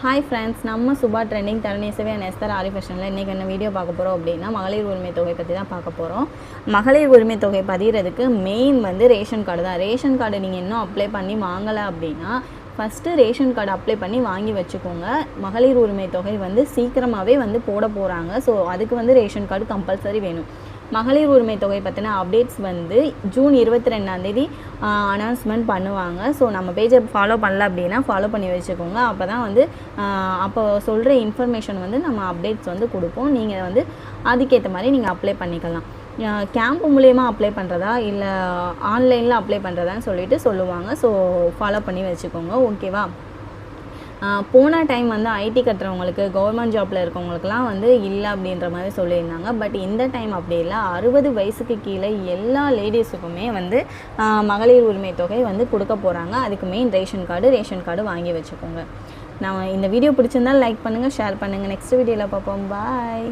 Hi friends, நம்ம Subha trending தருணேசவே Esther ஆரி ஃபேஷனில் இன்றைக்கி என்ன வீடியோ பார்க்க போகிறோம் அப்படின்னா மகளிர் உரிமை தொகை பற்றி தான் பார்க்க போகிறோம். மகளிர் உரிமை தொகை பதிகிறதுக்கு மெயின் ரேஷன் கார்டு தான். ரேஷன் கார்டு நீங்கள் இன்னும் அப்ளை பண்ணி வாங்கலை அப்படின்னா ஃபஸ்ட்டு ரேஷன் கார்டு அப்ளை பண்ணி வாங்கி வச்சுக்கோங்க. மகளிர் உரிமை தொகை சீக்கிரமாகவே போட போகிறாங்க. ஸோ அதுக்கு ரேஷன் கார்டு கம்பல்சரி வேணும். மகளிர் உரிமை தொகை பற்றின அப்டேட்ஸ் ஜூன் 22 அனௌன்ஸ்மெண்ட் பண்ணுவாங்க. ஸோ நம்ம பேஜை ஃபாலோ பண்ணல அப்படின்னா ஃபாலோ பண்ணி வச்சுக்கோங்க. அப்போ தான் அப்போ சொல்கிற இன்ஃபர்மேஷன் நம்ம அப்டேட்ஸ் கொடுப்போம். நீங்கள் அதுக்கேற்ற மாதிரி நீங்கள் அப்ளை பண்ணிக்கலாம். கேம்ப் மூலயமா அப்ளை பண்ணுறதா இல்லை ஆன்லைனில் அப்ளை பண்ணுறதான்னு சொல்லுவாங்க. ஸோ ஃபாலோ பண்ணி வச்சுக்கோங்க. ஓகேவா? போன டைம் ஐடி கட்டுறவங்களுக்கு, கவர்மெண்ட் ஜாப்பில் இருக்கவங்களுக்குலாம் இல்லை அப்படின்ற மாதிரி சொல்லியிருந்தாங்க. பட் இந்த டைம் அப்படி இல்லை. 60 வயசுக்கு கீழே எல்லா லேடிஸுக்குமே மகளிர் உரிமை தொகை கொடுக்க போகிறாங்க. அதுக்கு மெயின் ரேஷன் கார்டு வாங்கி வச்சுக்கோங்க. நான் இந்த வீடியோ பிடிச்சிருந்தால் லைக் பண்ணுங்கள், ஷேர் பண்ணுங்கள். நெக்ஸ்ட் வீடியோவில் பார்ப்போம். பாய்.